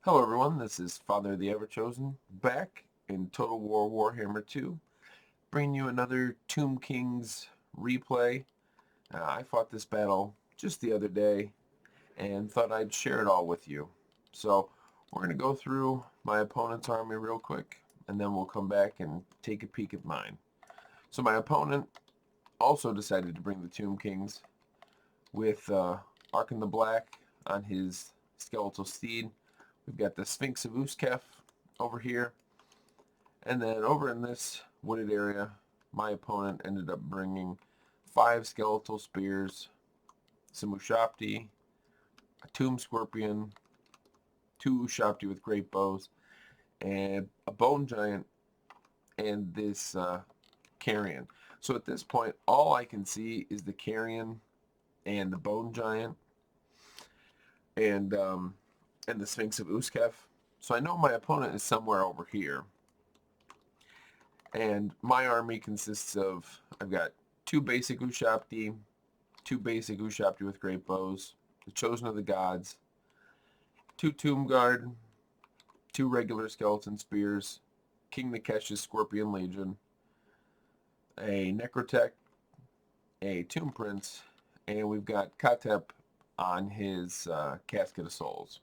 Hello everyone, this is Father the Ever-Chosen, back in Total War Warhammer 2, bringing you another Tomb Kings replay. I fought this battle just the other day and thought I'd share it all with you. So we're going to go through my opponent's army real quick, and then we'll come back and take a peek at mine. So my opponent also decided to bring the Tomb Kings with Arkhan the Black on his skeletal steed. We've got the Sphinx of Uskef over here. And then over in this wooded area, my opponent ended up bringing 5 skeletal spears, some Ushapti, a Tomb Scorpion, 2 Ushapti with great bows, and a Bone Giant, and this Carrion. So at this point, all I can see is the Carrion and the Bone Giant, and the Sphinx of Uskef. So I know my opponent is somewhere over here. And my army consists of, I've got 2 basic Ushapti, 2 basic Ushapti with great bows, the Chosen of the Gods, 2 Tomb Guard, 2 regular skeleton spears, King Nikesh's Scorpion Legion, a Necrotech, a Tomb Prince, and we've got Khatep on his Casket of Souls.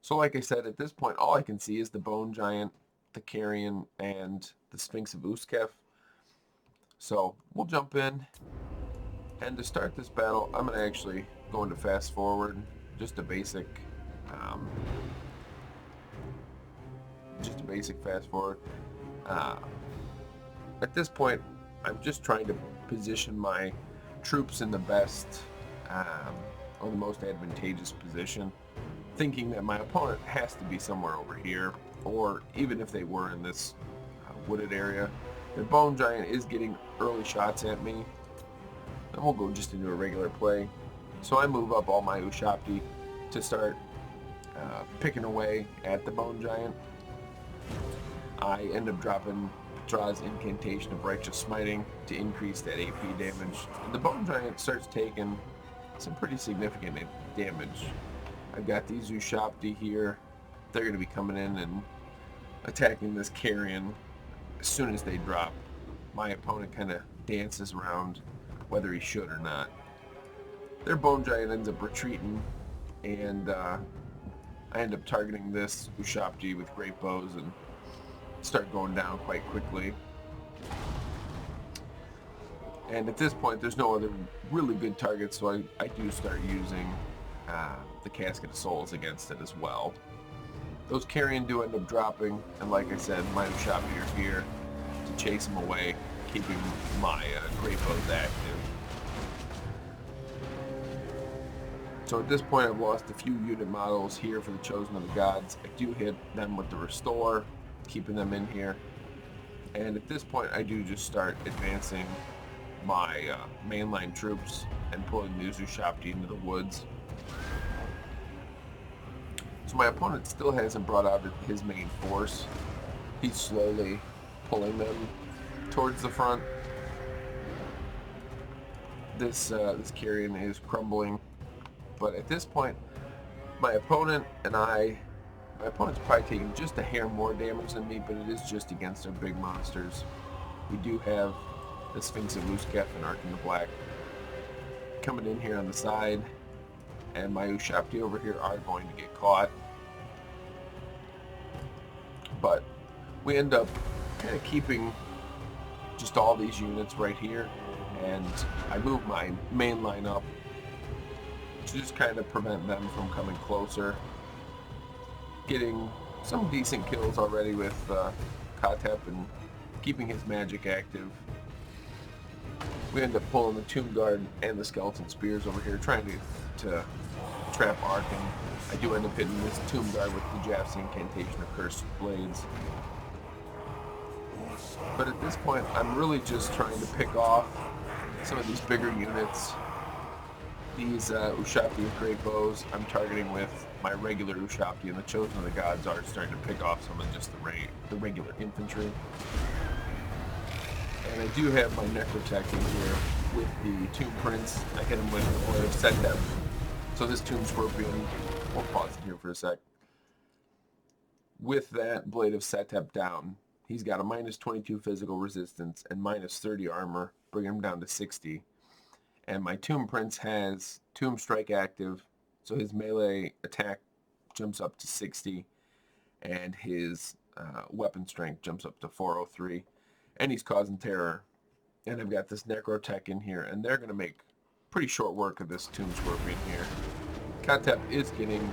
So like I said, at this point, all I can see is the Bone Giant, the Carrion, and the Sphinx of Uskef. So we'll jump in. And to start this battle, I'm going to actually go into fast forward, just a basic fast forward. At this point, I'm just trying to position my troops in the best or the most advantageous position, thinking that my opponent has to be somewhere over here, or even if they were in this wooded area. The Bone Giant is getting early shots at me. Then we'll go just into a regular play. So I move up all my Ushapti to start picking away at the Bone Giant. I end up dropping Petra's Incantation of Righteous Smiting to increase that AP damage. And the Bone Giant starts taking some pretty significant damage. I've got these Ushapti here. They're going to be coming in and attacking this Carrion as soon as they drop. My opponent kind of dances around whether he should or not. Their Bone Giant ends up retreating, and I end up targeting this Ushapti with great bows and start going down quite quickly. And at this point, there's no other really good targets, so I do start using the Casket of Souls against it as well. Those Carrion do end up dropping, and like I said, my Ushapti are here to chase them away, keeping my great bows active. So at this point, I've lost a few unit models here for the Chosen of the Gods. I do hit them with the Restore, keeping them in here. And at this point, I do just start advancing my mainline troops and pulling the Ushapti into the woods. So my opponent still hasn't brought out his main force. He's slowly pulling them towards the front. This Carrion is crumbling. But at this point, my opponent's probably taking just a hair more damage than me, but it is just against our big monsters. We do have the Sphinx of Uskef and Arkhan the Black coming in here on the side, and my Ushapti over here are going to get caught. But we end up kind of keeping just all these units right here, and I move my main line up to just kind of prevent them from coming closer. Getting some decent kills already with Khatep and keeping his magic active. We end up pulling the Tomb Guard and the Skeleton Spears over here, trying to trap Arkhan. I do end up hitting this Tomb Guard with the Jaff's Incantation of Cursed Blades. But at this point, I'm really just trying to pick off some of these bigger units. These Ushapti with great bows, I'm targeting with my regular Ushapti, and the Chosen of the Gods are starting to pick off some of just the regular infantry. And I do have my Necrotech in here with the Tomb Prince. I hit him with Khatep. So this Tomb Scorpion, we'll pause it here for a sec. with that Blade of Khatep down, he's got a minus 22 physical resistance and minus 30 armor, bringing him down to 60. And my Tomb Prince has Tomb Strike active, so his melee attack jumps up to 60, and his weapon strength jumps up to 403, and he's causing terror. And I've got this Necrotech in here, and they're going to make pretty short work of this Tomb Scorpion here. Khatep is getting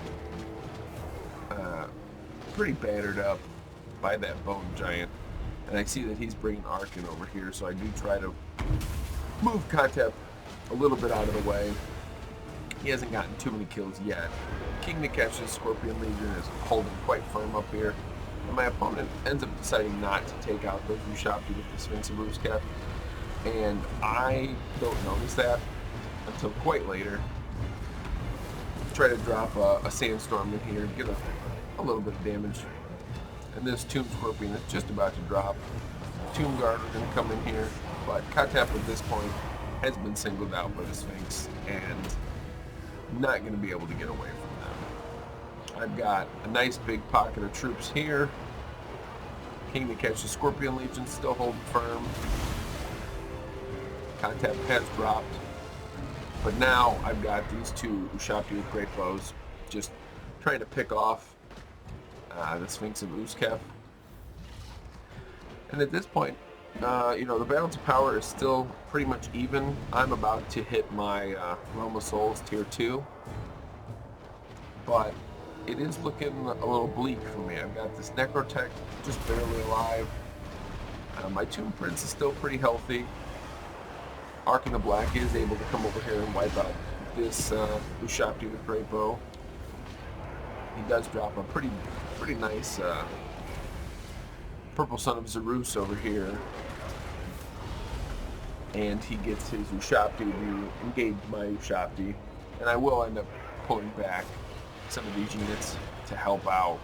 pretty battered up by that Bone Giant, and I see that he's bringing Arkhan over here, so I do try to move Khatep a little bit out of the way. He hasn't gotten too many kills yet. King Nikesh's Scorpion Legion is holding quite firm up here, and my opponent ends up deciding not to take out those Ushabti with the Sphinx of Uskep, and I don't notice that until quite later. Try to drop a Sandstorm in here, get a little bit of damage, and this Tomb Scorpion is just about to drop. Tomb Guard are going to come in here, but Khatep at this point has been singled out by the Sphinx and not going to be able to get away from them. I've got a nice big pocket of troops here. King Nikesh's Scorpion Legion still holding firm. Khatep has dropped, but now I've got these two Ushabti with great bows just trying to pick off the Sphinx of Uskep. And at this point, the balance of power is still pretty much even. I'm about to hit my Realm of Souls tier 2, but it is looking a little bleak for me. I've got this Necrotech just barely alive. My Tomb Prince is still pretty healthy. Arkhan the Black is able to come over here and wipe out this Ushabti with great bow. He does drop a pretty nice Purple Son of Zerus over here, and he gets his Ushabti to engage my Ushabti, and I will end up pulling back some of these units to help out.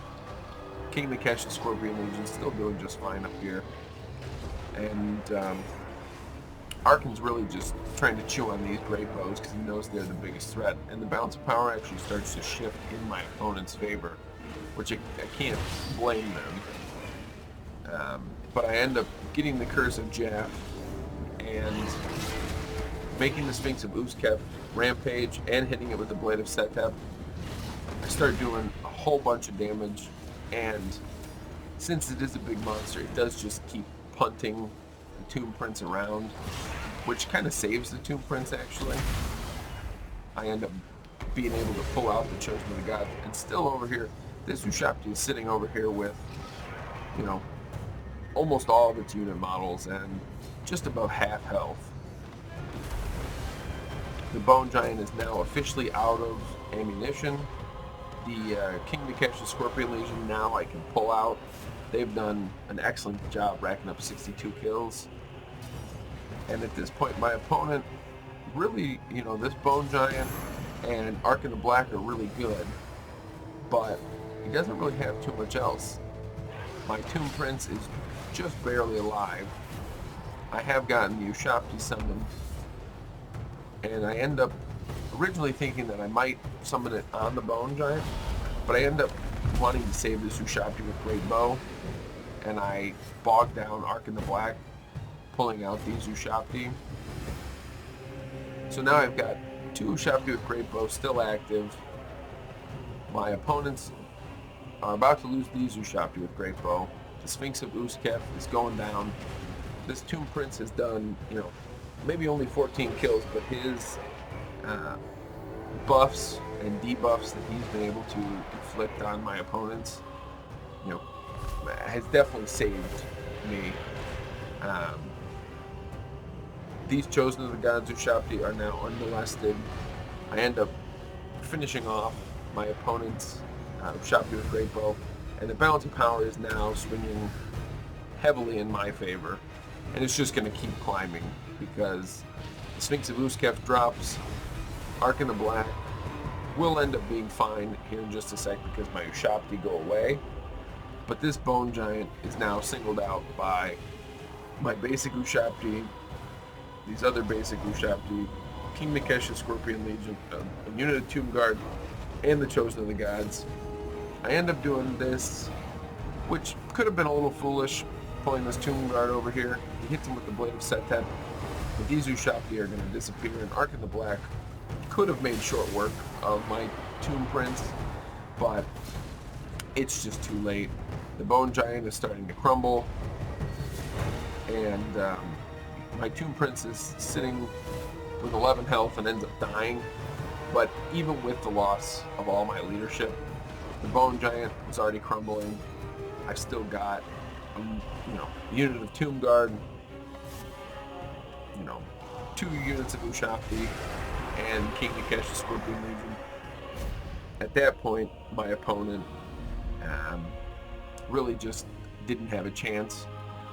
King Nikesh's Scorpion Legion still doing just fine up here, and Arkhan's really just trying to chew on these great bows because he knows they're the biggest threat, and the balance of power actually starts to shift in my opponent's favor, which I can't blame them. But I end up getting the Curse of Jaff and making the Sphinx of Uskep rampage and hitting it with the Blade of Khatep. I start doing a whole bunch of damage, and since it is a big monster, it does just keep punting the Tomb Prince around, which kind of saves the Tomb Prince actually. I end up being able to pull out the Chosen of the Gods, and still over here, this Ushabti is sitting over here with, almost all of its unit models and just about half health. The Bone Giant is now officially out of ammunition. The King Nikesh's Scorpion Legion now I can pull out. They've done an excellent job racking up 62 kills. And at this point, my opponent really, this Bone Giant and Arkhan the Black are really good, but he doesn't really have too much else. My Tomb Prince is just barely alive. I have gotten the Ushabti summoned, and I end up originally thinking that I might summon it on the Bone Giant, but I end up wanting to save this Ushabti with great bow, and I bog down Arkhan the Black, pulling out these Ushabti. So now I've got two Ushabti with great bow still active. My opponents are about to lose these Ushabti with great bow. The Sphinx of Uskep is going down. This Tomb Prince has done, maybe only 14 kills, but his buffs and debuffs that he's been able to inflict on my opponents, has definitely saved me. These Chosen of the Gods Ushabti are now unmolested. I end up finishing off my opponent's Ushabti with great bow, and the balance of power is now swinging heavily in my favor, and it's just going to keep climbing because the Sphinx of Uskep drops. Arkhan the Black will end up being fine here in just a sec because my Ushabti go away, but this Bone Giant is now singled out by my basic Ushabti, these other basic Ushabti, King Nikesh's Scorpion Legion, a unit of Tomb Guard, and the Chosen of the Gods. I end up doing this which could have been a little foolish pulling this Tomb Guard over here. He hits him with the Blade of Khatep, but these Ushabti are going to disappear, and Arkhan the Black could have made short work of my Tomb Prince, but it's just too late. The Bone Giant is starting to crumble, and my Tomb Prince is sitting with 11 health and ends up dying. But even with the loss of all my leadership, the Bone Giant was already crumbling. I still got, a unit of Tomb Guard, 2 units of Ushabti, and King Nikesh's Scorpion Legion. At that point, my opponent really just didn't have a chance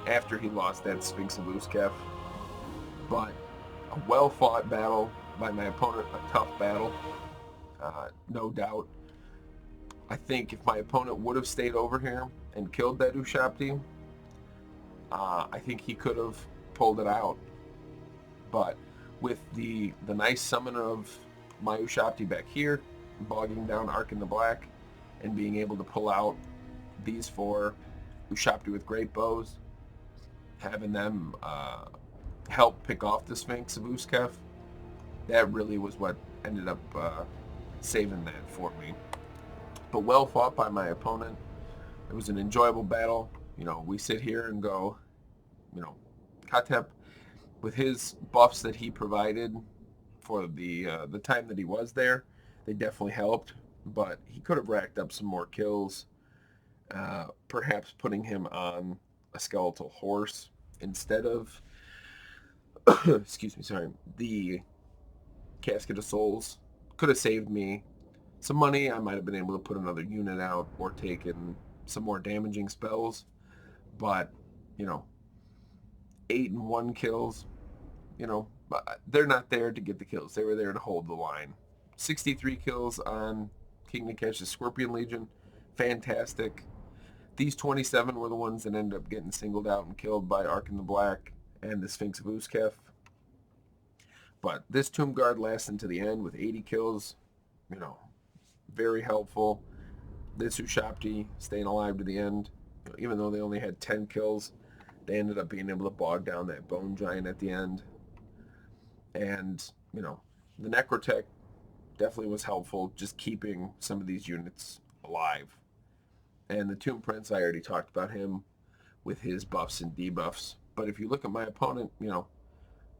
after he lost that Sphinx of Uskef. But a well-fought battle by my opponent, a tough battle, no doubt. I think if my opponent would have stayed over here and killed that Ushabti, I think he could have pulled it out. But with the nice summon of my Ushabti back here, bogging down Arkhan the Black, and being able to pull out these 4 Ushabti with great bows, having them help pick off the Sphinx of Uskef, that really was what ended up saving that for me. But well fought by my opponent. It was an enjoyable battle. We sit here and go, Khatep, with his buffs that he provided for the time that he was there, they definitely helped. But he could have racked up some more kills, perhaps putting him on a skeletal horse instead of, the Casket of Souls. Could have saved me some money. I might have been able to put another unit out or taken some more damaging spells. But, 8 and 1 kills, they're not there to get the kills. They were there to hold the line. 63 kills on King Nikesh's Scorpion Legion. Fantastic. These 27 were the ones that ended up getting singled out and killed by Arkhan the Black and the Sphinx of Uskef. But this Tomb Guard lasted to the end with 80 kills. Very helpful. This Ushabti staying alive to the end. Even though they only had 10 kills, they ended up being able to bog down that Bone Giant at the end. And, the Necrotech definitely was helpful, just keeping some of these units alive. And the Tomb Prince, I already talked about him with his buffs and debuffs. But if you look at my opponent,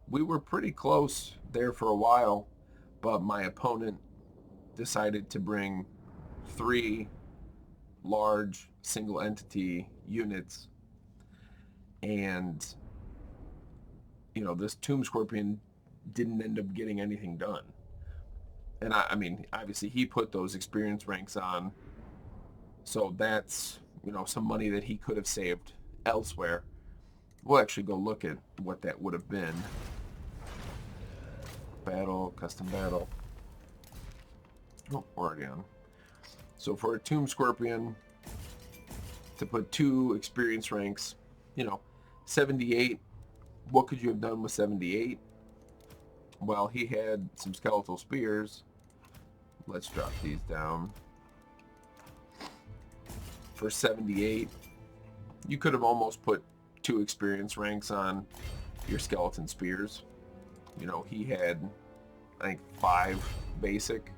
we were pretty close there for a while, but my opponent decided to bring 3 large single entity units, and this Tomb Scorpion didn't end up getting anything done. And I mean, obviously he put those experience ranks on, so that's some money that he could have saved elsewhere. We'll actually go look at what that would have been. Battle, custom battle. Oh, we're already on. So for a Tomb Scorpion to put 2 experience ranks, 78, what could you have done with 78? Well, he had some skeletal spears. Let's drop these down. For 78, you could have almost put 2 experience ranks on your skeleton spears. He had, I think, 5 basic,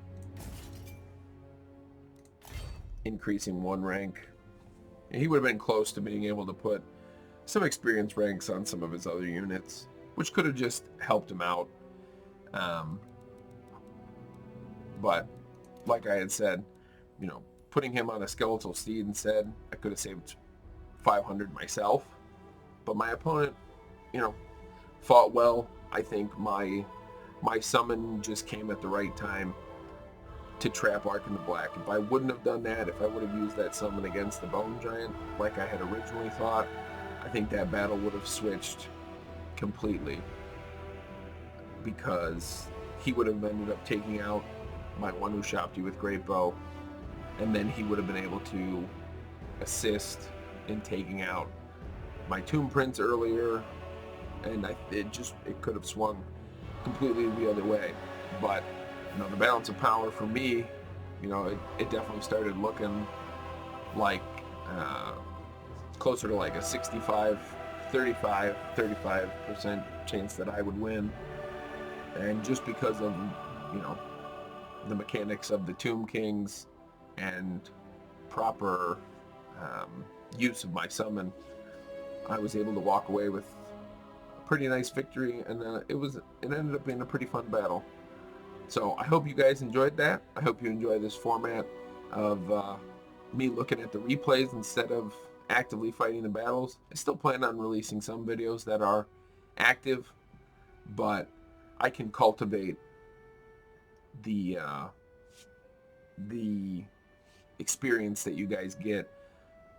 increasing 1 rank. And he would have been close to being able to put some experience ranks on some of his other units, which could have just helped him out. But like I had said, putting him on a skeletal steed instead, I could have saved 500 myself. But my opponent, fought well. I think my summon just came at the right time to trap Arkhan the Black. If I wouldn't have done that, if I would have used that summon against the Bone Giant like I had originally thought, I think that battle would have switched completely, because he would have ended up taking out my one Ushabti with Great Bow, and then he would have been able to assist in taking out my Tomb Prince earlier, and it could have swung completely the other way. But the balance of power for me, it definitely started looking like closer to like a 35% chance that I would win. And just because of, you know, the mechanics of the Tomb Kings and proper use of my summon, I was able to walk away with a pretty nice victory, and it ended up being a pretty fun battle. So I hope you guys enjoyed that. I hope you enjoy this format of me looking at the replays instead of actively fighting the battles. I still plan on releasing some videos that are active, but I can cultivate the experience that you guys get,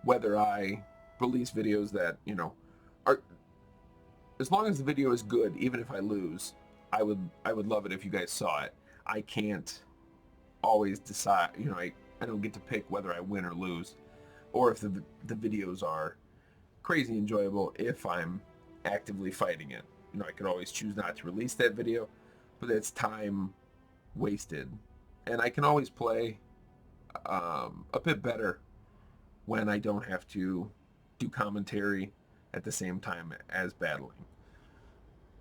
whether I release videos that, you know, are, as long as the video is good, even if I lose, I would love it if you guys saw it. I can't always decide, you know, I don't get to pick whether I win or lose, or if the videos are crazy enjoyable if I'm actively fighting it. You know, I could always choose not to release that video, but it's time wasted. And I can always play a bit better when I don't have to do commentary at the same time as battling.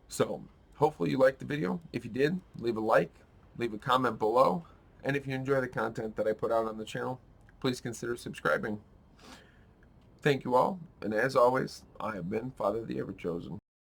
So hopefully you liked the video. If you did, leave a like, leave a comment below, and if you enjoy the content that I put out on the channel, please consider subscribing. Thank you all, and as always, I have been Father the Ever-Chosen.